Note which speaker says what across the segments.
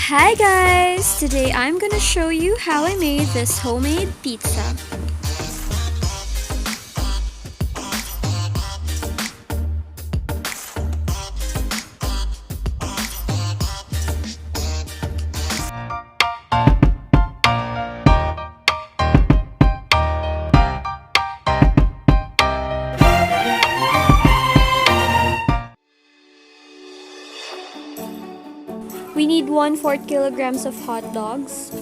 Speaker 1: Hi guys! Today I'm gonna show you how I made this homemade pizza. We need 1/4 kilograms of hot dogs,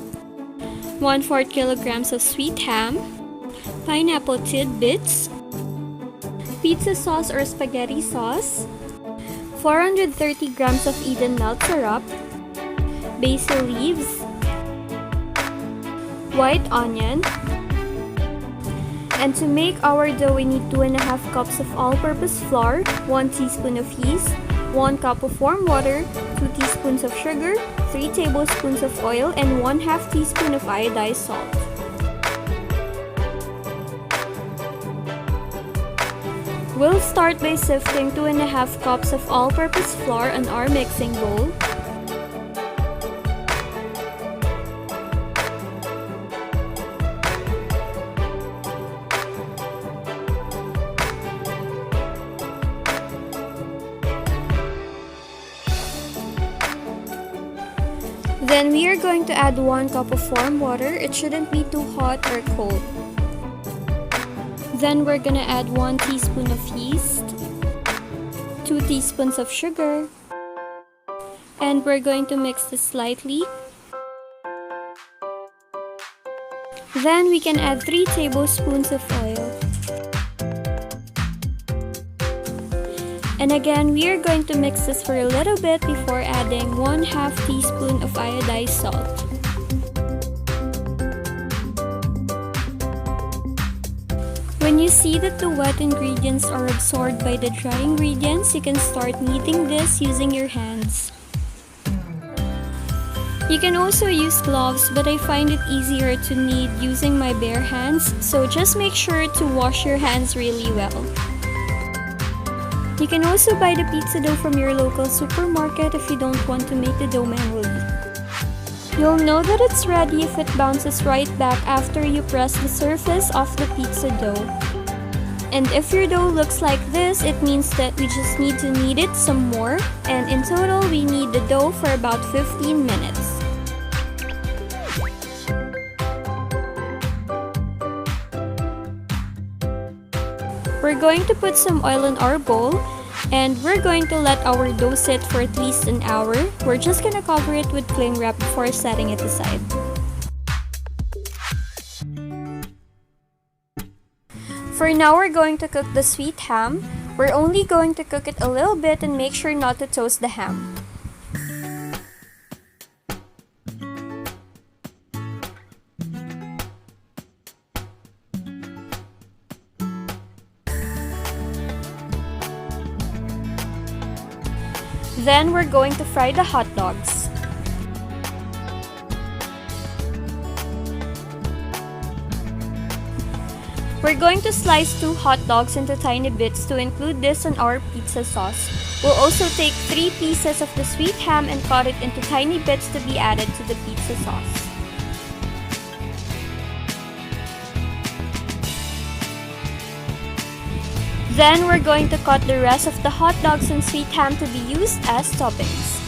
Speaker 1: 1/4 kilograms of sweet ham, pineapple tidbits, pizza sauce or spaghetti sauce, 430 grams of Eden melt syrup, basil leaves, white onion, and to make our dough we need 2.5 cups of all-purpose flour, 1 teaspoon of yeast, 1 cup of warm water, 2 teaspoons of sugar, 3 tablespoons of oil, and 1/2 teaspoon of iodized salt. We'll start by sifting 2.5 cups of all-purpose flour on our mixing bowl. Then we are going to add 1 cup of warm water. It shouldn't be too hot or cold. Then we're gonna add 1 teaspoon of yeast, 2 teaspoons of sugar, and we're going to mix this slightly. Then we can add 3 tablespoons of oil. And again, we are going to mix this for a little bit before adding 1/2 teaspoon of iodized salt. When you see that the wet ingredients are absorbed by the dry ingredients, you can start kneading this using your hands. You can also use gloves, but I find it easier to knead using my bare hands, so just make sure to wash your hands really well. You can also buy the pizza dough from your local supermarket if you don't want to make the dough manually. You'll know that it's ready if it bounces right back after you press the surface of the pizza dough. And if your dough looks like this, it means that we just need to knead it some more, and in total we knead the dough for about 15 minutes. We're going to put some oil in our bowl, and we're going to let our dough sit for at least an hour. We're just gonna cover it with cling wrap before setting it aside. For now, we're going to cook the sweet ham. We're only going to cook it a little bit and make sure not to toast the ham. Then we're going to fry the hot dogs. We're going to slice 2 hot dogs into tiny bits to include this on our pizza sauce. We'll also take 3 pieces of the sweet ham and cut it into tiny bits to be added to the pizza sauce. Then we're going to cut the rest of the hot dogs and sweet ham to be used as toppings.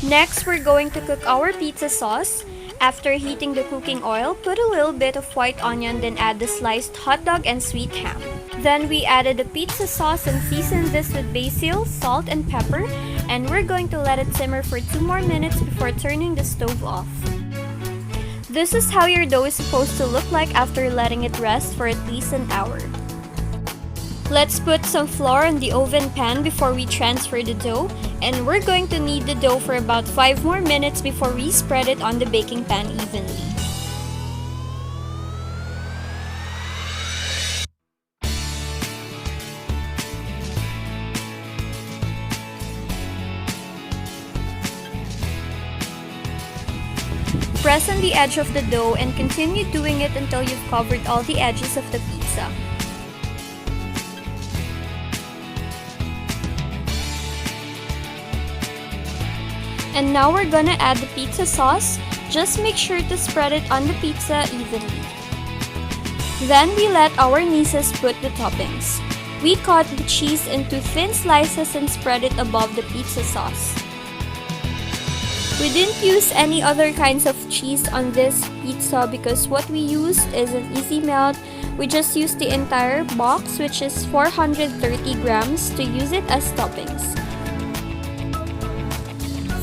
Speaker 1: Next, we're going to cook our pizza sauce. After heating the cooking oil, put a little bit of white onion, then add the sliced hot dog and sweet ham. Then we added the pizza sauce and seasoned this with basil, salt, and pepper, and we're going to let it simmer for 2 more minutes before turning the stove off. This is how your dough is supposed to look like after letting it rest for at least an hour. Let's put some flour in the oven pan before we transfer the dough, and we're going to knead the dough for about 5 more minutes before we spread it on the baking pan evenly. Press on the edge of the dough and continue doing it until you've covered all the edges of the pizza. And now we're gonna add the pizza sauce. Just make sure to spread it on the pizza evenly. Then we let our nieces put the toppings. We cut the cheese into thin slices and spread it above the pizza sauce. We didn't use any other kinds of cheese on this pizza because what we used is an easy melt. We just used the entire box, which is 430 grams, to use it as toppings.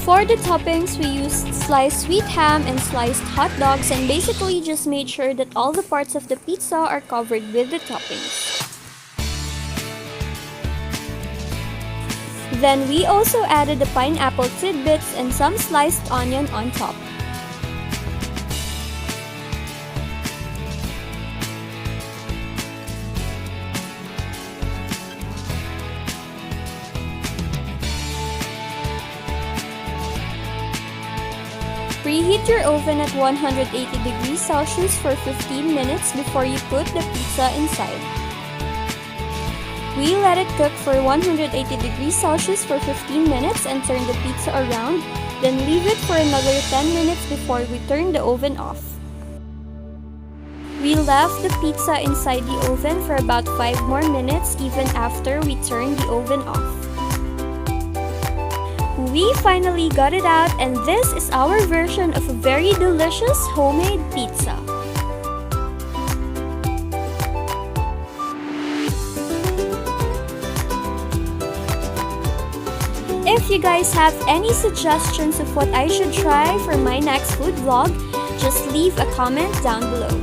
Speaker 1: For the toppings, we used sliced sweet ham and sliced hot dogs and basically just made sure that all the parts of the pizza are covered with the toppings. Then we also added the pineapple tidbits and some sliced onion on top. Preheat your oven at 180 degrees Celsius for 15 minutes before you put the pizza inside. We let it cook for 180 degrees Celsius for 15 minutes and turn the pizza around, then leave it for another 10 minutes before we turn the oven off. We left the pizza inside the oven for about 5 more minutes even after we turned the oven off. We finally got it out, and this is our version of a very delicious homemade pizza. If you guys have any suggestions of what I should try for my next food vlog, just leave a comment down below.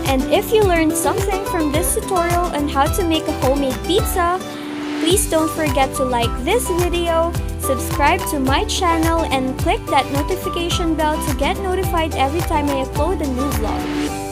Speaker 1: And if you learned something from this tutorial on how to make a homemade pizza, please don't forget to like this video, subscribe to my channel, and click that notification bell to get notified every time I upload a new vlog.